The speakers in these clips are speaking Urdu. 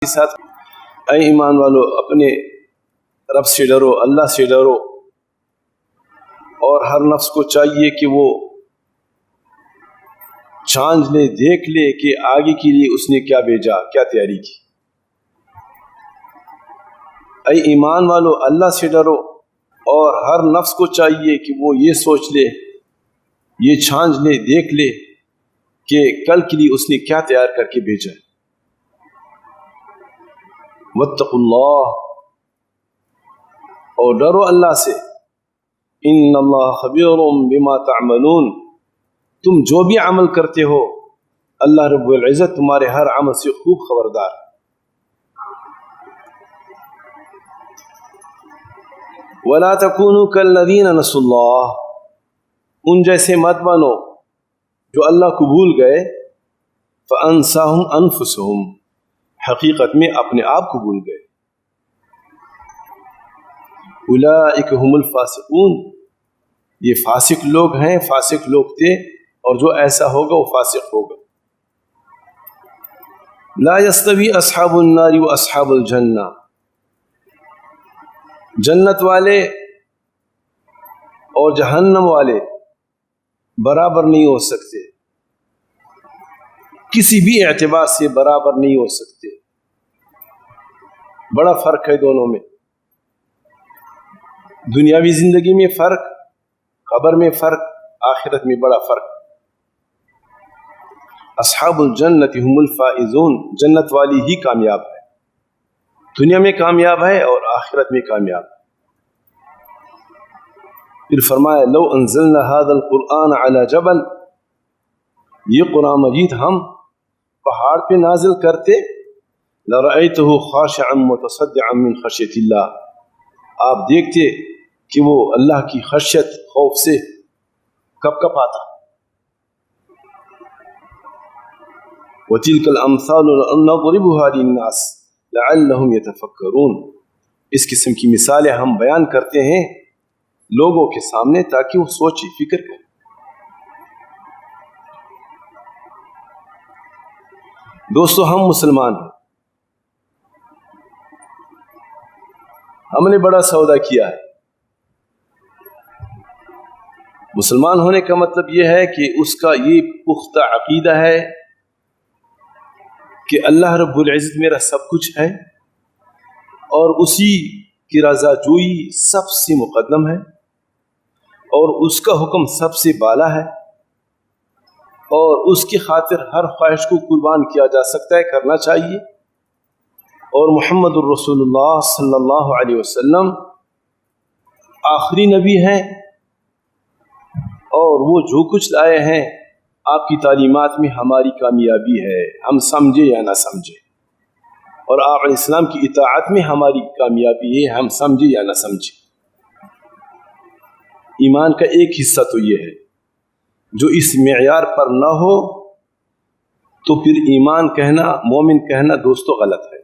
ساتھ اے ایمان والو اپنے رب سے ڈرو، اللہ سے ڈرو، اور ہر نفس کو چاہیے کہ وہ چھانچ لے، دیکھ لے کہ آگے کے لیے اس نے کیا بھیجا، کیا تیاری کی۔ اے ایمان والو اللہ سے ڈرو، اور ہر نفس کو چاہیے کہ وہ یہ سوچ لے، یہ چھانچ لے، دیکھ لے کہ کل کے لیے اس نے کیا تیار کر کے بھیجا۔ واتقوا اللہ، اور ڈرو اللہ سے، ان اللہ خبیر بما تعملون، تم جو بھی عمل کرتے ہو اللہ رب العزت تمہارے ہر عمل سے خوب خبردار۔ ولا تکونوا کالذین نسوا اللہ، ان جیسے مت بنو جو اللہ کو بھول گئے، فانساہم انفسہم، حقیقت میں اپنے آپ کو بھول گئے۔ اولئک هم الفاسقون، یہ فاسق لوگ ہیں، فاسق لوگ تھے، اور جو ایسا ہوگا وہ فاسق ہوگا۔ لا یستوی اصحاب النار واصحاب الجنہ، جنت والے اور جہنم والے برابر نہیں ہو سکتے، کسی بھی اعتبار سے برابر نہیں ہو سکتے، بڑا فرق ہے دونوں میں، دنیاوی زندگی میں فرق، قبر میں فرق، آخرت میں بڑا فرق۔ اصحاب الجنت هم الفائزون، جنت والی ہی کامیاب ہے، دنیا میں کامیاب ہے اور آخرت میں کامیاب ہے۔ پھر فرمایا لو انزلنا هذا القرآن على جبل، یہ قرآن مجید ہم پہاڑ پہ نازل کرتے، لرأيته خاشعا متصدعا من خشیۃ اللہ، آپ دیکھتے کہ وہ اللہ کی خشیت، خوف سے کپ کپ آتا۔ وَتِلْكَ الْأَمْثَالُ نَضْرِبُهَا لِلنَّاسِ لَعَلَّهُمْ يَتَفَكَّرُونَ، اس قسم کی مثالیں ہم بیان کرتے ہیں لوگوں کے سامنے تاکہ وہ سوچیں، فکر کریں۔ دوستو ہم مسلمان ہیں، ہم نے بڑا سودا کیا ہے۔ مسلمان ہونے کا مطلب یہ ہے کہ اس کا یہ پختہ عقیدہ ہے کہ اللہ رب العزت میرا سب کچھ ہے، اور اسی کی رضا جوئی سب سے مقدم ہے، اور اس کا حکم سب سے بالا ہے، اور اس کی خاطر ہر خواہش کو قربان کیا جا سکتا ہے، کرنا چاہیے، اور محمد الرسول اللہ صلی اللہ علیہ وسلم آخری نبی ہیں، اور وہ جو کچھ لائے ہیں آپ کی تعلیمات میں ہماری کامیابی ہے، ہم سمجھے یا نہ سمجھے، اور آپ علیہ السلام کی اطاعت میں ہماری کامیابی ہے، ہم سمجھے یا نہ سمجھے۔ ایمان کا ایک حصہ تو یہ ہے، جو اس معیار پر نہ ہو تو پھر ایمان کہنا، مومن کہنا دوستو غلط ہے،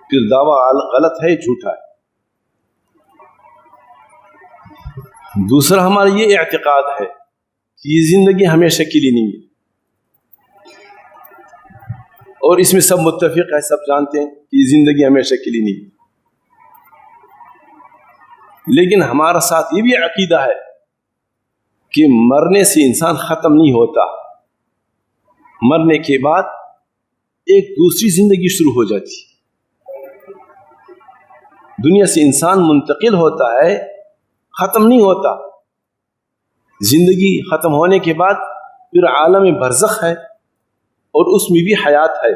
پھر دعویٰ غلط ہے، جھوٹا ہے۔ دوسرا ہمارا یہ اعتقاد ہے کہ یہ زندگی ہمیشہ کے لیے نہیں ہے، اور اس میں سب متفق ہے، سب جانتے ہیں کہ یہ زندگی ہمیشہ کے لیے نہیں ہے، لیکن ہمارا ساتھ یہ بھی عقیدہ ہے کہ مرنے سے انسان ختم نہیں ہوتا، مرنے کے بعد ایک دوسری زندگی شروع ہو جاتی، دنیا سے انسان منتقل ہوتا ہے، ختم نہیں ہوتا، زندگی ختم ہونے کے بعد پھر عالم برزخ ہے، اور اس میں بھی حیات ہے،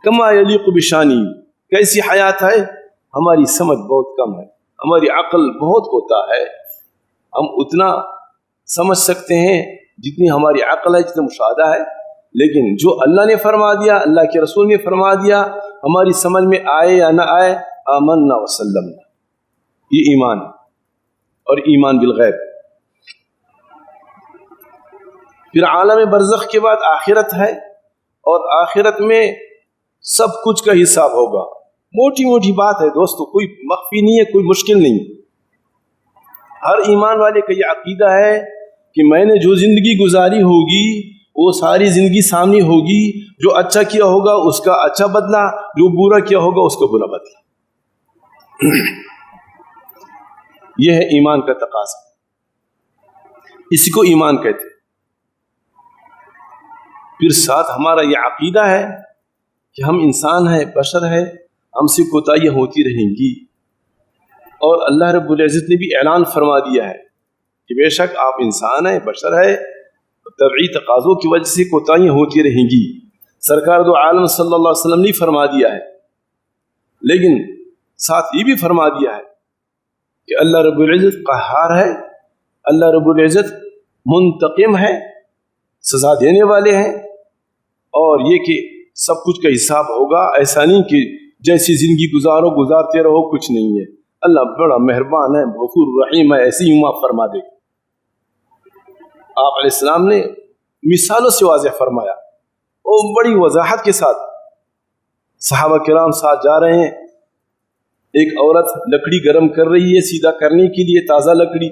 کما یلیق بشانی، کیسی حیات ہے؟ ہماری سمجھ بہت کم ہے، ہماری عقل بہت کوتا ہے، ہم اتنا سمجھ سکتے ہیں جتنی ہماری عقل ہے، جتنا مشاہدہ ہے، لیکن جو اللہ نے فرما دیا، اللہ کے رسول نے فرما دیا، ہماری سمجھ میں آئے یا نہ آئے، آمنا وسلمنا، یہ ایمان ہے، اور ایمان بالغیب۔ پھر عالم برزخ کے بعد آخرت ہے، اور آخرت میں سب کچھ کا حساب ہوگا، موٹی موٹی بات ہے دوستو، کوئی مخفی نہیں ہے، کوئی مشکل نہیں۔ ہر ایمان والے کا یہ عقیدہ ہے کہ میں نے جو زندگی گزاری ہوگی وہ ساری زندگی سامنے ہوگی، جو اچھا کیا ہوگا اس کا اچھا بدلہ، جو برا کیا ہوگا اس کا برا بدلہ۔ یہ ہے ایمان کا تقاضا، اسی کو ایمان کہتے ہیں۔ پھر ساتھ ہمارا یہ عقیدہ ہے کہ ہم انسان ہیں، بشر ہیں، ہم سے کوتاہیاں ہوتی رہیں گی، اور اللہ رب العزت نے بھی اعلان فرما دیا ہے کہ بے شک آپ انسان ہیں، بشر ہیں، طبعی تقاضوں کی وجہ سے کوتاہیاں ہوتی رہیں گی۔ سرکار دو عالم صلی اللہ علیہ وسلم نے فرما دیا ہے، لیکن ساتھ یہ بھی فرما دیا ہے کہ اللہ رب العزت قہار ہے، اللہ رب العزت منتقم ہے، سزا دینے والے ہیں، اور یہ کہ سب کچھ کا حساب ہوگا۔ ایسا نہیں کہ جیسی زندگی گزارتے رہو، کچھ نہیں ہے۔ اللہ بڑا مہربان ہے، غفور رحیم ہے، ایسی ہی معاف فرما دے گا۔ آپ علیہ السلام نے مثالوں سے واضح فرمایا، اور بڑی وضاحت کے ساتھ۔ صحابہ کرام ساتھ جا رہے ہیں، ایک عورت لکڑی گرم کر رہی ہے سیدھا کرنے کے لیے، تازہ لکڑی،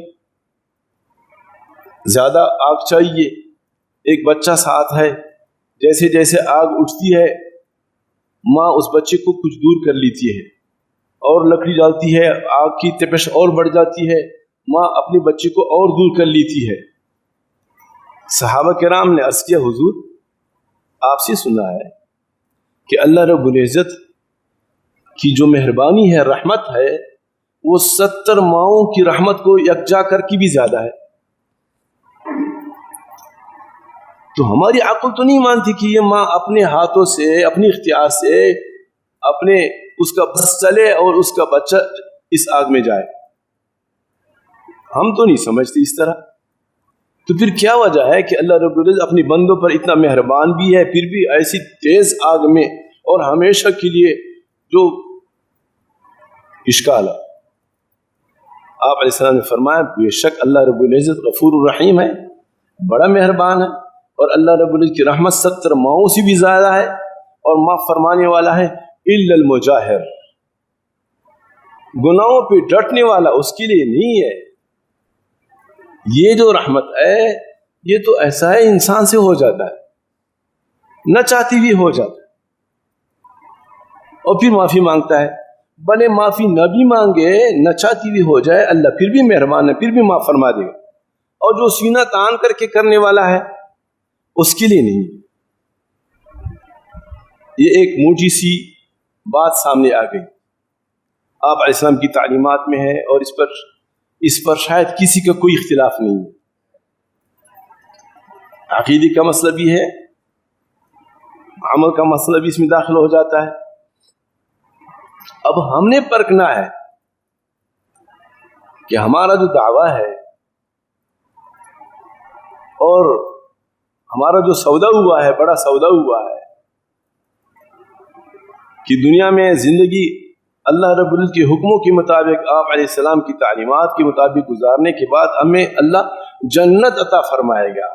زیادہ آگ چاہیے۔ ایک بچہ ساتھ ہے، جیسے جیسے آگ اٹھتی ہے ماں اس بچے کو کچھ دور کر لیتی ہے، اور لکڑی ڈالتی ہے، آگ کی تپش اور بڑھ جاتی ہے، ماں اپنے بچے کو اور دور کر لیتی ہے۔ صحابہ کرام نے عرض کیا، حضور آپ سے سنا ہے کہ اللہ رب العزت کی جو مہربانی ہے، رحمت ہے، وہ 70 ماؤں کی رحمت کو یکجا کر کے بھی زیادہ ہے۔ تو ہماری عقل تو نہیں مانتی کہ یہ ماں اپنے ہاتھوں سے، اپنی اختیار سے، اپنے اس کا بس چلے اور اس کا بچہ اس آگ میں جائے۔ ہم تو نہیں سمجھتے اس طرح۔ تو پھر کیا وجہ ہے کہ اللہ رب العزت اپنی بندوں پر اتنا مہربان بھی ہے، پھر بھی ایسی تیز آگ میں اور ہمیشہ کے لیے جو اشکال ہے؟ آپ علیہ السلام نے فرمایا، بے شک اللہ رب العزت غفور الرحیم ہے، بڑا مہربان ہے، اور اللہ رب العزت کی رحمت 70 ماؤں سے بھی زیادہ ہے، اور معاف فرمانے والا ہے۔ الا المجاہر، گناہوں پہ ڈٹنے والا اس کے لیے نہیں ہے۔ یہ جو رحمت ہے، یہ تو ایسا ہے انسان سے ہو جاتا ہے، نہ چاہتی بھی ہو جاتا ہے، اور پھر معافی مانگتا ہے۔ بھلے معافی نہ بھی مانگے، نہ چاہتی بھی ہو جائے، اللہ پھر بھی مہربان ہے، پھر بھی معاف فرما دے گا۔ اور جو سینہ تان کر کے کرنے والا ہے، اس کے لیے نہیں۔ یہ ایک موٹی سی بات سامنے آ گئی، آپ علیہ السلام کی تعلیمات میں ہے، اور اس پر شاید کسی کا کوئی اختلاف نہیں ہے۔ عقیدے کا مسئلہ بھی ہے، عمل کا مسئلہ بھی اس میں داخل ہو جاتا ہے۔ اب ہم نے پرکھنا ہے کہ ہمارا جو دعویٰ ہے اور ہمارا جو سودا ہوا ہے، بڑا سودا ہوا ہے کہ دنیا میں زندگی اللہ رب العزت کے حکموں کے مطابق، آپ علیہ السلام کی تعلیمات کے مطابق گزارنے کے بعد ہمیں اللہ جنت عطا فرمائے گا۔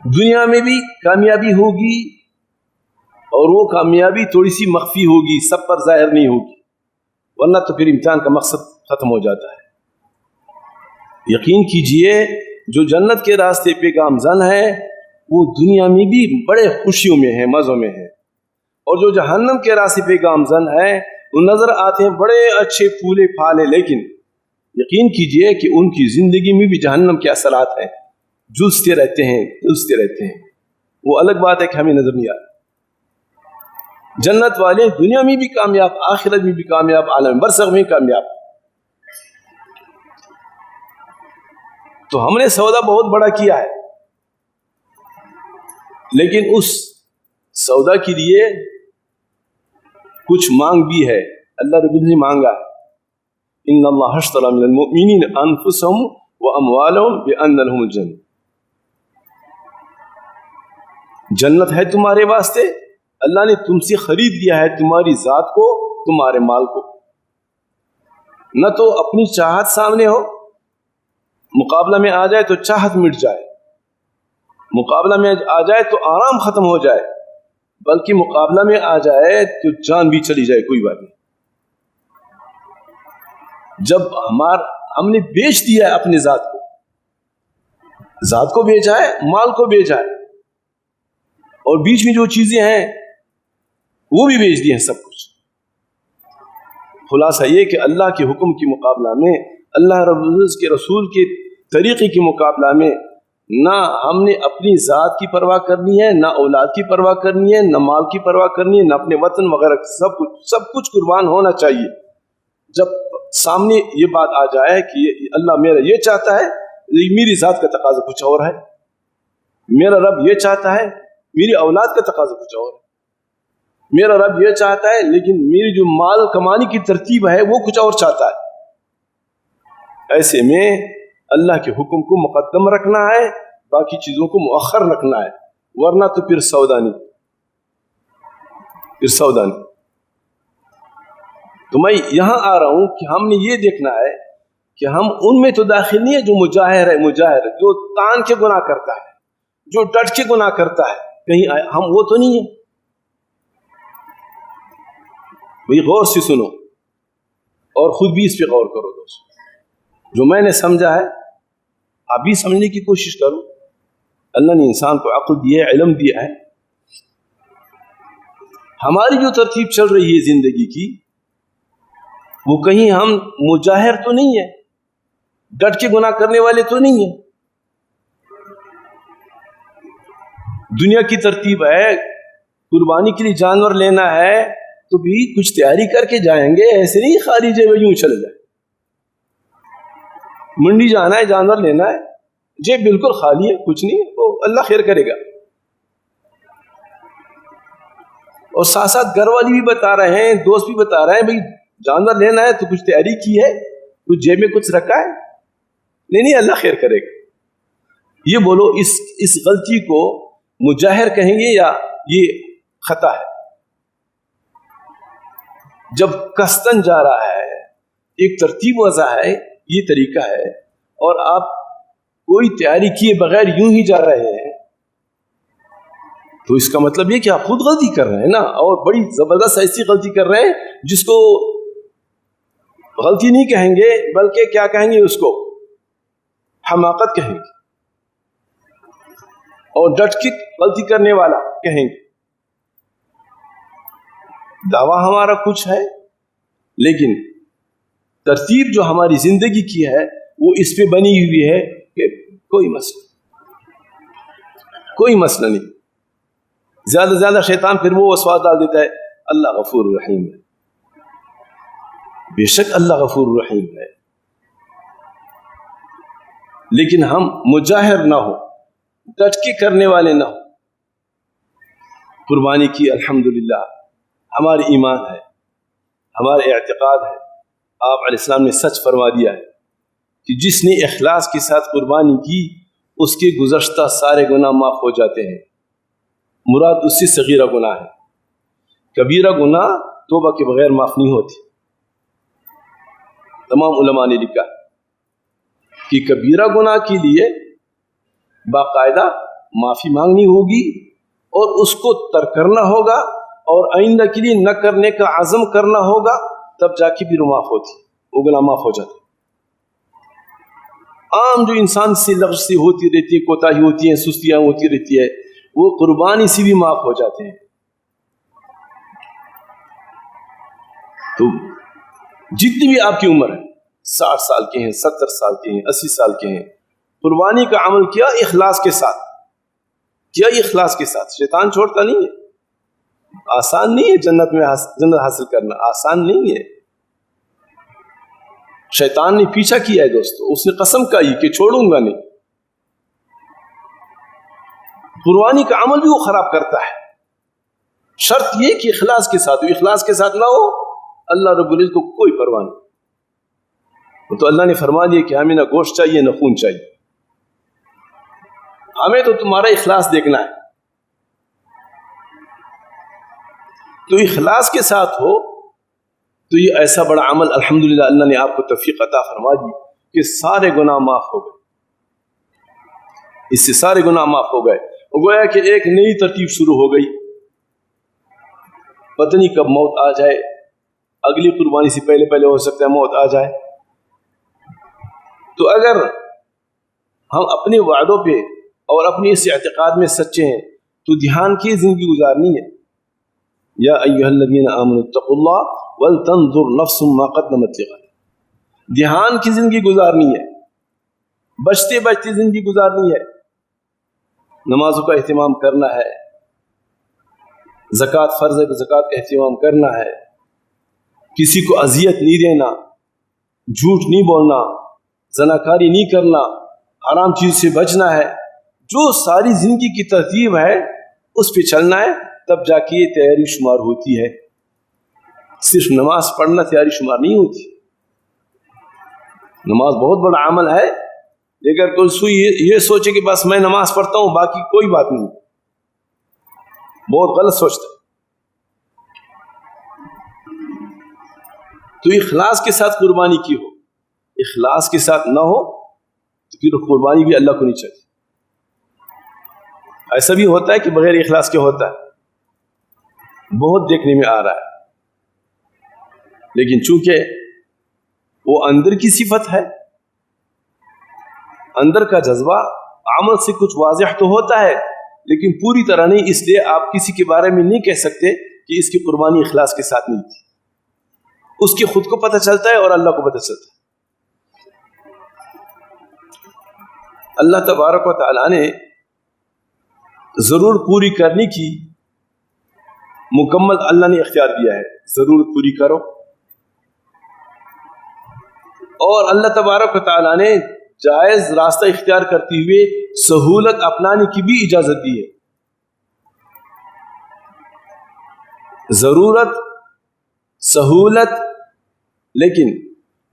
دنیا میں بھی کامیابی ہوگی، اور وہ کامیابی تھوڑی سی مخفی ہوگی، سب پر ظاہر نہیں ہوگی، ورنہ تو پھر امتحان کا مقصد ختم ہو جاتا ہے۔ یقین کیجئے، جو جنت کے راستے پہ گامزن ہے، وہ دنیا میں بھی بڑے خوشیوں میں ہے، مزوں میں ہے، اور جو جہنم کے راستے پہ گامزن ہے، وہ نظر آتے ہیں بڑے اچھے پھولے پھالے، لیکن یقین کیجئے کہ ان کی زندگی میں بھی جہنم کے اثرات ہیں، جلستے رہتے ہیں۔ وہ الگ بات ہے کہ ہمیں نظر نہیں آتا۔ جنت والے دنیا میں بھی کامیاب، آخرت میں بھی کامیاب، عالم برزخ میں کامیاب۔ تو ہم نے سودا بہت بڑا کیا ہے، لیکن اس سودا کے لیے کچھ مانگ بھی ہے۔ اللہ رب العزت نے مانگا ہے، ان اللہ اشتری من المؤمنین انفسهم واموالهم بان لهم الجنہ۔ جنت ہے تمہارے واسطے، اللہ نے تم سے خرید لیا ہے، تمہاری ذات کو، تمہارے مال کو۔ نہ تو اپنی چاہت سامنے ہو، مقابلہ میں آ جائے تو چاہت مٹ جائے، مقابلہ میں آ جائے تو آرام ختم ہو جائے، بلکہ مقابلہ میں آ جائے تو جان بھی چلی جائے، کوئی بات نہیں۔ جب ہم نے بیچ دیا ہے اپنی ذات کو، ذات کو بیچا ہے، مال کو بیچا ہے، اور بیچ میں جو چیزیں ہیں وہ بھی بیچ دی ہیں سب کچھ۔ خلاصہ یہ کہ اللہ کے حکم کے مقابلہ میں، اللہ رب العزت کے رسول کے طریقے کے مقابلہ میں نہ ہم نے اپنی ذات کی پرواہ کرنی ہے، نہ اولاد کی پرواہ کرنی ہے، نہ مال کی پرواہ کرنی ہے، نہ اپنے وطن وغیرہ، سب کچھ قربان ہونا چاہیے۔ جب سامنے یہ بات آ جائے کہ اللہ میرا یہ چاہتا ہے، میری ذات کا تقاضا کچھ اور ہے، میرا رب یہ چاہتا ہے، میری اولاد کا تقاضا کچھ اور ہے، میرا رب یہ چاہتا ہے لیکن میری جو مال کمانے کی ترتیب ہے وہ کچھ اور چاہتا ہے۔ ایسے میں اللہ کے حکم کو مقدم رکھنا ہے، باقی چیزوں کو مؤخر رکھنا ہے، ورنہ تو پھر سودا نہیں۔ تو میں یہاں آ رہا ہوں کہ ہم نے یہ دیکھنا ہے کہ ہم ان میں تو داخل نہیں ہے جو مجاہر ہے، جو تان کے گناہ کرتا ہے، جو ڈٹ کے گناہ کرتا ہے، کہیں ہم وہ تو نہیں ہے۔ بھئی غور سے سنو اور خود بھی اس پہ غور کرو دوست، جو میں نے سمجھا ہے آپ بھی سمجھنے کی کوشش کرو۔ اللہ نے انسان کو عقل دیا ہے، علم دیا ہے۔ ہماری جو ترتیب چل رہی ہے زندگی کی، وہ کہیں ہم مجاہر تو نہیں ہے، ڈٹ کے گناہ کرنے والے تو نہیں ہیں۔ دنیا کی ترتیب ہے قربانی کے لیے جانور لینا ہے تو بھی کچھ تیاری کر کے جائیں گے، ایسے نہیں خالی جیب یوں چلے جائیں۔ منڈی جانا ہے، جانور لینا ہے، جیب بالکل خالی ہے، کچھ نہیں ہے، وہ اللہ خیر کرے گا۔ اور ساتھ ساتھ گھر والی بھی بتا رہے ہیں، دوست بھی بتا رہے ہیں، بھئی جانور لینا ہے تو کچھ تیاری کی ہے، کچھ جیب میں کچھ رکھا ہے؟ نہیں اللہ خیر کرے گا۔ یہ بولو اس غلطی کو مجاہر کہیں گے یا یہ خطا ہے؟ جب کستن جا رہا ہے، ایک ترتیب وضع ہے، یہ طریقہ ہے، اور آپ کوئی تیاری کیے بغیر یوں ہی جا رہے ہیں، تو اس کا مطلب یہ کہ آپ خود غلطی کر رہے ہیں نا، اور بڑی زبردست ایسی غلطی کر رہے ہیں جس کو غلطی نہیں کہیں گے بلکہ کیا کہیں گے، اس کو حماقت کہیں گے، اور ڈٹ کے غلطی کرنے والا کہیں گے۔ دعویٰ ہمارا کچھ ہے، لیکن ترتیب جو ہماری زندگی کی ہے وہ اس پہ بنی ہوئی ہے کہ کوئی مسئلہ نہیں۔ زیادہ سے زیادہ شیطان پھر وہ وسواس ڈال دیتا ہے، اللہ غفور رحیم ہے۔ بے شک اللہ غفور رحیم ہے، لیکن ہم مجاہر نہ ہو، ڈٹ کے کرنے والے نہ ہو۔ قربانی کی الحمدللہ ہماری ایمان ہے، ہمارے اعتقاد ہے۔ آپ علیہ السلام نے سچ فرما دیا ہے کہ جس نے اخلاص کے ساتھ قربانی کی اس کے گزشتہ سارے گناہ معاف ہو جاتے ہیں۔ مراد اس سے صغیرہ گناہ ہے، کبیرہ گناہ توبہ کے بغیر معاف نہیں ہوتی۔ تمام علماء نے لکھا کہ کبیرہ گناہ کے لیے باقاعدہ معافی مانگنی ہوگی اور اس کو ترک کرنا ہوگا، اور آئندہ کے لیے نہ کرنے کا عزم کرنا ہوگا، تب جا کے بھی معاف ہوتی، وہ گناہ معاف ہو جاتے۔ عام جو انسان سے لغزش ہوتی رہتی ہے، کوتاہی ہوتی ہے، سستیاں ہوتی رہتی ہے، وہ قربانی سے بھی معاف ہو جاتے ہیں۔ تو جتنی بھی آپ کی عمر ہے، 60 سال کے ہیں، 70 سال کے ہیں، 80 سال کے ہیں، قربانی کا عمل کیا اخلاص کے ساتھ، شیطان چھوڑتا نہیں ہے۔ آسان نہیں ہے جنت حاصل کرنا، آسان نہیں ہے۔ شیطان نے پیچھا کیا ہے دوستو، اس نے قسم کھائی کہ چھوڑوں گا نہیں۔ قربانی کا عمل بھی وہ خراب کرتا ہے، شرط یہ کہ اخلاص کے ساتھ ہو۔ اخلاص کے ساتھ نہ ہو، اللہ رب العزت کو کوئی پرواہ نہیں۔ تو اللہ نے فرما دیا کہ ہمیں نہ گوشت چاہیے نہ خون چاہیے، ہمیں تو تمہارا اخلاص دیکھنا ہے۔ تو اخلاص کے ساتھ ہو تو یہ ایسا بڑا عمل الحمدللہ اللہ نے آپ کو توفیق عطا فرما دی کہ سارے گناہ معاف ہو گئے، اس سے سارے گناہ معاف ہو گئے۔ گویا کہ ایک نئی ترتیب شروع ہو گئی، پتہ نہیں کب موت آ جائے، اگلی قربانی سے پہلے ہو سکتا ہے موت آ جائے۔ تو اگر ہم اپنے وعدوں پہ اور اپنے اس اعتقاد میں سچے ہیں تو دھیان کی زندگی گزارنی ہے. یا ایھا الذین آمنوا اتقوا اللہ ولتنظر نفس ما قدمت لغد. دھیان کی زندگی گزارنی ہے, بچتے بچتے زندگی گزارنی ہے. نمازوں کا اہتمام کرنا ہے, زکوٰۃ فرض ہے تو زکوٰۃ کا اہتمام کرنا ہے, کسی کو اذیت نہیں دینا, جھوٹ نہیں بولنا, زناکاری نہیں کرنا, حرام چیز سے بچنا ہے. جو ساری زندگی کی ترتیب ہے اس پہ چلنا ہے, تب جا کے یہ تیاری شمار ہوتی ہے. صرف نماز پڑھنا تیاری شمار نہیں ہوتی. نماز بہت بڑا عمل ہے, لیکن کوئی یہ سوچے کہ بس میں نماز پڑھتا ہوں باقی کوئی بات نہیں, بہت غلط سوچتا ہے. تو اخلاص کے ساتھ قربانی کی ہو, اخلاص کے ساتھ نہ ہو تو پھر قربانی بھی اللہ کو نہیں چاہیے. ایسا بھی ہوتا ہے کہ بغیر اخلاص کے ہوتا ہے, بہت دیکھنے میں آ رہا ہے. لیکن چونکہ وہ اندر کی صفت ہے, اندر کا جذبہ عمل سے کچھ واضح تو ہوتا ہے لیکن پوری طرح نہیں, اس لیے آپ کسی کے بارے میں نہیں کہہ سکتے کہ اس کی قربانی اخلاص کے ساتھ نہیں تھی. اس کی خود کو پتہ چلتا ہے اور اللہ کو پتہ چلتا ہے. اللہ تبارک و تعالیٰ نے ضرور پوری کرنے کی مکمل اللہ نے اختیار دیا ہے, ضرور پوری کرو. اور اللہ تبارک و تعالیٰ نے جائز راستہ اختیار کرتے ہوئے سہولت اپنانے کی بھی اجازت دی ہے. ضرورت, سہولت, لیکن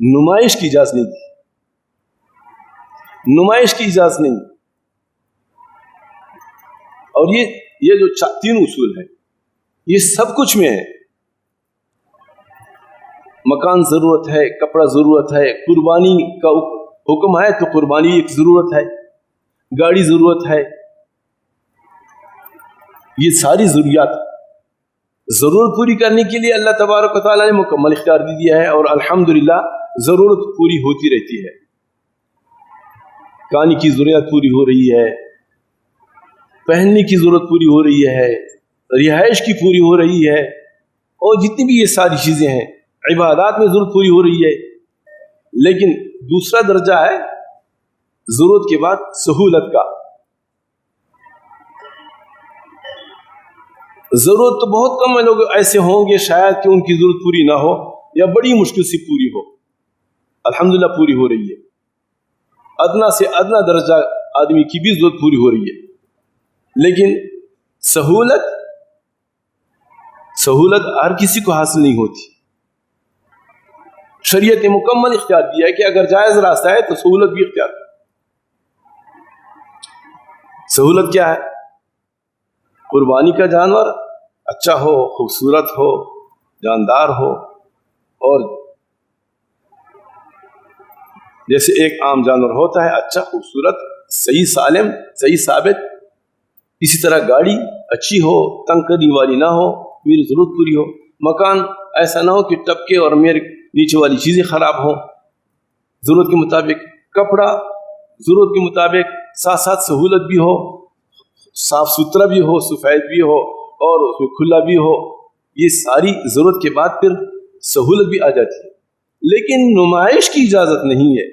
نمائش کی اجازت نہیں دی. نمائش کی اجازت نہیں. اور یہ جو تین اصول ہیں یہ سب کچھ میں ہے. مکان ضرورت ہے, کپڑا ضرورت ہے, قربانی کا حکم ہے تو قربانی ایک ضرورت ہے, گاڑی ضرورت ہے, یہ ساری ضروریات ضرورت پوری کرنے کے لیے اللہ تبارک و تعالیٰ نے مکمل اختیار دے دیا ہے. اور الحمدللہ ضرورت پوری ہوتی رہتی ہے. کھانے کی ضرورت پوری ہو رہی ہے, پہننے کی ضرورت پوری ہو رہی ہے, رہائش کی پوری ہو رہی ہے, اور جتنی بھی یہ ساری چیزیں ہیں عبادات میں ضرورت پوری ہو رہی ہے. لیکن دوسرا درجہ ہے ضرورت کے بعد سہولت کا. ضرورت تو بہت کم ہے, لوگ ایسے ہوں گے شاید کہ ان کی ضرورت پوری نہ ہو یا بڑی مشکل سے پوری ہو. الحمدللہ پوری ہو رہی ہے. ادنا سے ادنا درجہ آدمی کی بھی ضرورت پوری ہو رہی ہے. لیکن سہولت ہر کسی کو حاصل نہیں ہوتی. شریعت نے مکمل اختیار دیا ہے کہ اگر جائز راستہ ہے تو سہولت بھی اختیار ہے. سہولت کیا ہے؟ قربانی کا جانور اچھا ہو, خوبصورت ہو, جاندار ہو, اور جیسے ایک عام جانور ہوتا ہے اچھا, خوبصورت, صحیح سالم, صحیح ثابت, اسی طرح گاڑی اچھی ہو, تنگ کرنے والی نہ ہو, میری ضرورت پوری ہو. مکان ایسا نہ ہو کہ ٹپکے اور میرے نیچے والی چیزیں خراب ہوں, ضرورت کے مطابق. کپڑا ضرورت کے مطابق, ساتھ ساتھ سہولت بھی ہو, صاف ستھرا بھی ہو, سفید بھی ہو, اور اس میں کھلا بھی ہو. یہ ساری ضرورت کے بعد پھر سہولت بھی آ جاتی ہے. لیکن نمائش کی اجازت نہیں ہے.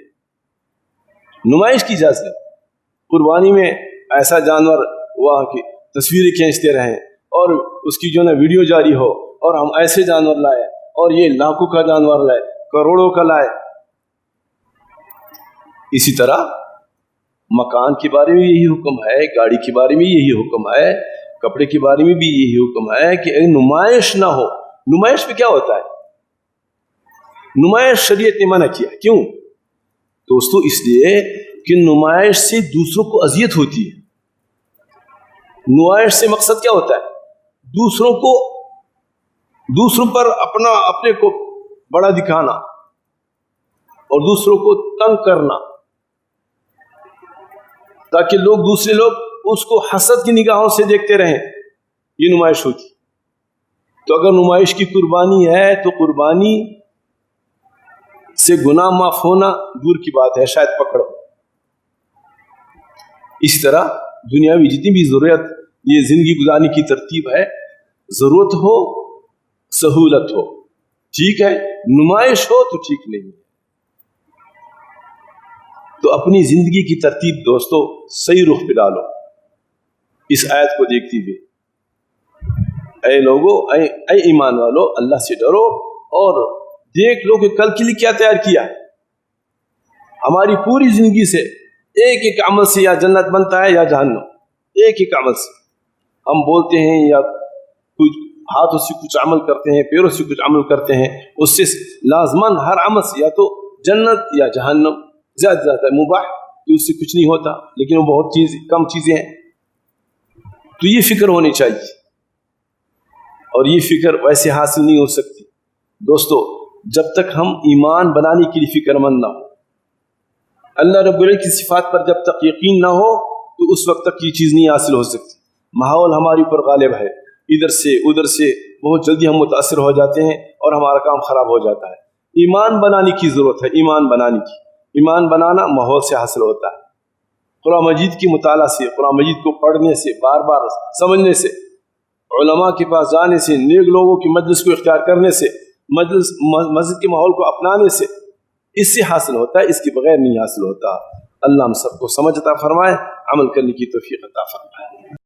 نمائش کی اجازت ہے. قربانی میں ایسا جانور وہاں کی تصویریں کھینچتے رہیں اور اس کی جو ویڈیو جاری ہو, اور ہم ایسے جانور لائے, اور یہ لاکھوں کا جانور لائے, کروڑوں کا لائے. اسی طرح مکان کے بارے میں یہی حکم ہے, گاڑی کے بارے میں یہی حکم ہے, کپڑے کے بارے میں بھی یہی حکم ہے کہ نمائش نہ ہو. نمائش میں کیا ہوتا ہے؟ نمائش شریعت نے منع کیا. کیوں دوستو؟ اس لیے کہ نمائش سے دوسروں کو اذیت ہوتی ہے. نمائش سے مقصد کیا ہوتا ہے؟ دوسروں پر اپنے کو بڑا دکھانا اور دوسروں کو تنگ کرنا, تاکہ دوسرے لوگ اس کو حسد کی نگاہوں سے دیکھتے رہیں. یہ نمائش ہوتی. تو اگر نمائش کی قربانی ہے تو قربانی سے گناہ معاف ہونا دور کی بات ہے, شاید پکڑو. اس طرح دنیاوی جتنی بھی ضرورت یہ زندگی گزارنے کی ترتیب ہے، ضرورت ہو سہولت ہو ٹھیک ہے، نمائش ہو تو ٹھیک نہیں ہے۔ تو اپنی زندگی کی ترتیب دوستو صحیح رخ پہ ڈالو اس آیت کو دیکھتے ہوئے۔ اے لوگو، اے ایمان والو، اللہ سے ڈرو اور دیکھ لو کہ کل کے لیے کیا تیار کیا ہے۔ ہماری پوری زندگی سے ایک ایک عمل سے یا جنت بنتا ہے یا جہنم، ایک ایک عمل سے۔ ہم بولتے ہیں یا کچھ ہاتھوں سے کچھ عمل کرتے ہیں، پیروں سے کچھ عمل کرتے ہیں، اس سے لازماً ہر عمل سے یا تو جنت یا جہنم، زیادہ زیادہ مباح کہ اس سے کچھ نہیں ہوتا، لیکن وہ بہت کم چیزیں ہیں۔ تو یہ فکر ہونی چاہیے، اور یہ فکر ویسے حاصل نہیں ہو سکتی دوستو جب تک ہم ایمان بنانے کے لیے فکر مند نہ ہو۔ اللہ رب العزت کی صفات پر جب تک یقین نہ ہو تو اس وقت تک یہ چیز نہیں حاصل ہو سکتی۔ ماحول ہمارے اوپر غالب ہے، ادھر سے ادھر سے بہت جلدی ہم متاثر ہو جاتے ہیں اور ہمارا کام خراب ہو جاتا ہے۔ ایمان بنانے کی ضرورت ہے، ایمان بنانے کی۔ ایمان بنانا ماحول سے حاصل ہوتا ہے، قرآن مجید کی مطالعہ سے، قرآن مجید کو پڑھنے سے، بار بار سمجھنے سے، علماء کے پاس جانے سے، نیک لوگوں کی مجلس کو اختیار کرنے سے، مسجد کے ماحول کو اپنانے سے، اس سے حاصل ہوتا ہے، اس کے بغیر نہیں حاصل ہوتا۔ اللہ ہم سب کو سمجھ عطا فرمائے، عمل کرنے کی توفیق عطا فرمائے۔